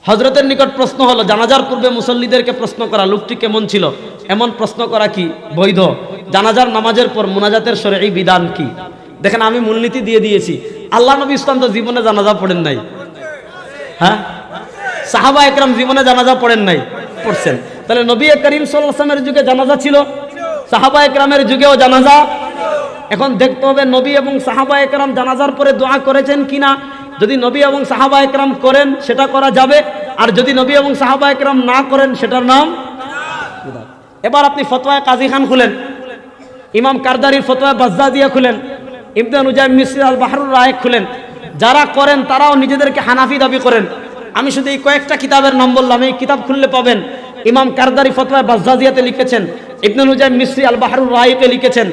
হযরতের নিকট প্রশ্ন হলো, জানাজার পূর্বে মুসল্লিদেরকে প্রশ্ন করা, লোকটি কেমন ছিল? এমন প্রশ্ন করা কি বৈধ? জানাজার নামাজের পর মুনাজাতের শরঈ বিধান কি? দেখেন, আমি মূলনীতি দিয়ে দিয়েছি। আল্লাহ নবী ইসলাম তো জীবনে জানাজা পড়েন নাই, হ্যাঁ? সাহাবা একরাম জীবনে জানাজা পড়েন নাই, পড়ছেন। তাহলে নবী করিম সাল্লাল্লাহু আলাইহি ওয়াসাল্লামের যুগে জানাজা ছিল, সাহাবা একরামের যুগেও জানাজা। এখন দেখতে হবে নবী এবং সাহাবা একরাম জানাজার পরে দোয়া করেছেন কিনা। যদি নবী এবং সাহাবা একরাম করেন সেটা করা যাবে, আর যদি নবী এবং সাহাবা একরাম না করেন সেটার নাম বিদআত। এবার আপনি ফতোয়া কাজী খান খুলেন, ইমাম কারদারির ফতোয়া বাজ্জাদিয়া খুলেন, ইবনে নুজাইম মিসরি আল বাহরুর রায়েক খুলেন। যারা করেন তারাও নিজেদেরকে হানাফি দাবি করেন। আমি শুধু এই কয়েকটা কিতাবের নাম বললাম, এই কিতাব খুললে পাবেন। ইমাম কারদারি ফতোয়া বাজ্জাদিয়াতে লিখেছেন, ইবনে নুজাইম মিসরি আল বাহরুর রায়েকে লিখেছেন,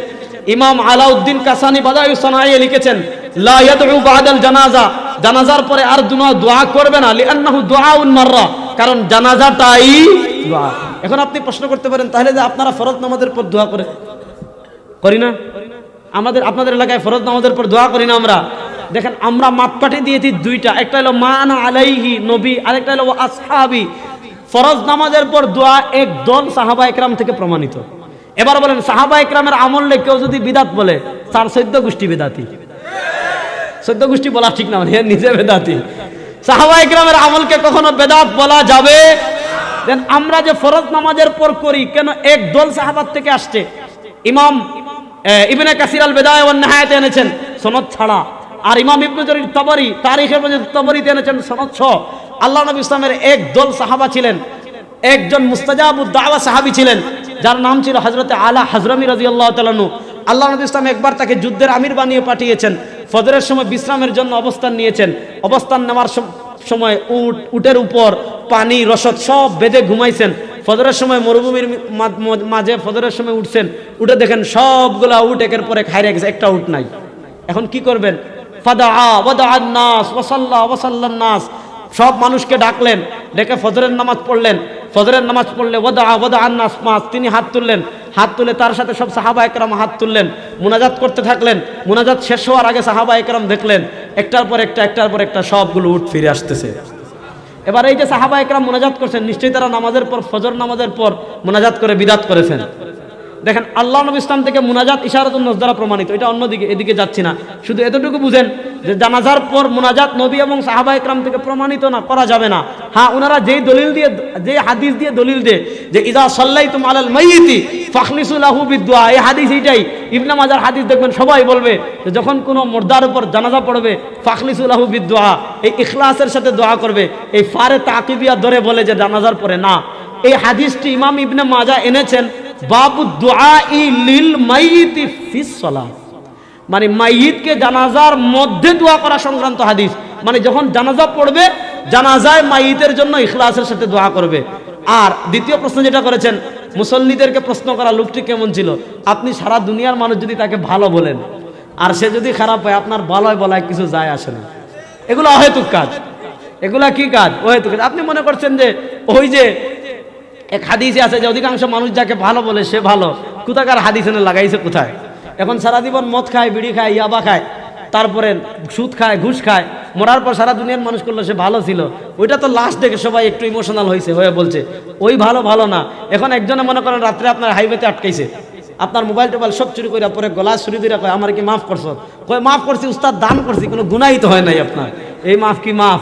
ইমাম আলাউদ্দিন কাসানি বাদায়ুস সানায়ে লিখেছেন, লা ইয়াদউ বাদাল জানাজা, জানাজার পরে আর দোয়া করবে না, লিআন্নাহু দুআউন মাররা, কারণ জানাজাটাই দোয়া। এখন আপনি প্রশ্ন করতে পারেন, তাহলে যে আপনারা ফরজ নামাজের পর দোয়া করি না? আপনাদের এলাকায় ফরজ নামাজের পর দোয়া করি না আমরা? দেখেন, আমরা মাপকাঠি দিয়েছি দুইটা, একটা হলো মা আনা আলাইহি নবী, আরেকটা হলো আসহাবি। ফরজ নামাজের পর দোয়া একদল সাহাবা একরাম থেকে প্রমাণিত। এবার বলেন, সাহাবা একরামের আমলে কেউ যদি বিদাত বলে, তার 14 গোষ্ঠী বেদাতি। 14 গোষ্ঠী বলা ঠিক না, মানে নিজে বেদাতি। সাহাবা একরামের আমলকে কখনো বেদাত বলা যাবে? দেন আমরা যে ফরজ নামাজের পর করি, কেন একদল সাহাবাত থেকে আসছে। ইমাম ইবনে কাসির আল বিদায়া ওয়ান নিহায়াতে এনেছেন সনদ ছাড়া, আর ইমাম ইবনে জারীর তাবরি তারিখে তাবরিতে এনেছেন সনদ সহ। আল্লাহ নবী ইসলামের একদল সাহাবা ছিলেন, একজন মুস্তাজাবুদ দাওয়া সাহাবী ছিলেন, যার নাম ছিল হযরতে আলা হাজরামি রাদিয়াল্লাহু তাআলা আনহু। আল্লাহ নবী ইসলাম একবার তাকে যুদ্ধের আমির বানিয়ে পাঠিয়েছেন। ফজরের সময় বিশ্রামের জন্য অবস্থান নিয়েছেন। অবস্থান নেওয়ার সময় উটের উপর পানি রসদ সব বেঁধে ঘুমাইছেন। ফজরের সময় মরুভূমির মাঝে ফজরের সময় উঠছেন, উঠে দেখেন সবগুলা উট একের পর এক হারিয়ে গেছে, একটা উট নাই। এখন কি করবেন? ফাদাআ ওয়াদাআন নাস ওয়াসাল্লা ওয়াসাল্লান নাস, সব মানুষকে ডাকলেন, ডেকে ফজরের নামাজ পড়লেন। ফজরের নামাজ পড়লে ওয়াদাআন নাস মাস, তিনি হাত তুললেন, হাত তুলে তার সাথে সব সাহাবা একরাম হাত তুললেন, মুনাজাত করতে থাকলেন। মুনাজাত শেষ হওয়ার আগে সাহাবা একরাম দেখলেন একটার পর একটা সবগুলো উট ফিরে আসতেছে। এবার এই যে সাহাবা একরাম মুনাজাত করছেন, নিশ্চয়ই তারা নামাজের পর, ফজর নামাজের পর মুনাজাত করে বিদাত করেছেন। দেখেন, আল্লাহ নবী ইসলাম থেকে মুনাজাত ইশারাতুন নস দ্বারা প্রমাণিত। এটা অন্যদিকে, এদিকে যাচ্ছি না, শুধু এতটুকু বুঝেন যে জানাজার পর মুনাজাত নবী এবং সাহাবা একরাম থেকে প্রমাণিত না, করা যাবে না। হ্যাঁ, ওনারা যে হাদিস দিয়ে দলিল দিয়ে যে ইযা সাল্লাইতুম আলাল মাইয়িতি ফাখলিসু লাহু বিদুআ, এই হাদিস এইটাই। ইবনে মাজার হাদিস দেখবেন সবাই বলবে যে যখন কোনো মুর্দার উপর জানাজা পড়বে ফাখলিসু লাহু বিদুআ, এই ইখলাসের সাথে দোয়া করবে। এই ফারে তাকিবিয়া ধরে বলে যে জানাজার পরে না। এই হাদিসটি ইমাম ইবনে মাজাহ এনেছেন বাবু দুআই লিল মাইয়িতি ফিস সালাহ, মানে মাইয়িতকে জানাজার মধ্যে দোয়া করা সংক্রান্ত হাদিস। মানে যখন জানাজা পড়বে, জানাজায় মাইয়িতের জন্য ইখলাসের সাথে দোয়া করবে। আর দ্বিতীয় প্রশ্ন যেটা করেছেন, মুসল্লিদেরকে প্রশ্ন করা, লোকটি কেমন ছিল? আপনি সারা দুনিয়ার মানুষ যদি তাকে ভালো বলেন, আর সে যদি খারাপ হয়, আপনার ভালোয় বলায় কিছু যায় আসে না। এগুলো অহেতুক কাজ। এগুলা কি কাজ? অহেতুক কাজ। আপনি মনে করছেন যে ওই যে এক হাদিসে আছে যে অধিকাংশ মানুষ যাকে ভালো বলে সে ভালো, কোথাকার হাদিস এনে লাগাইছে কোথায়? এখন সারা জীবন মদ খায়, বিড়ি খায়, ইয়াবা খায়, তারপরে সুদ খায়, ঘুষ খায়, মরার পর সারা দুনিয়ার মানুষ করলো সে ভালো ছিল। ওইটা তো লাস্ট দেখে সবাই একটু ইমোশনাল হয়ে বলছে ওই ভালো না। এখন একজনে মনে করেন রাত্রে আপনার হাইওয়েতে আটকাইছে, আপনার মোবাইল টোবাইল সব চুরি করে, পরে গলা ছুরি দিয়ে কয় আমার কি মাফ করছো? কয় মাফ করছি উস্তাদ, দান করছি, কোনো গুনাই তো হয় নাই আপনার, এই মাফ কি মাফ?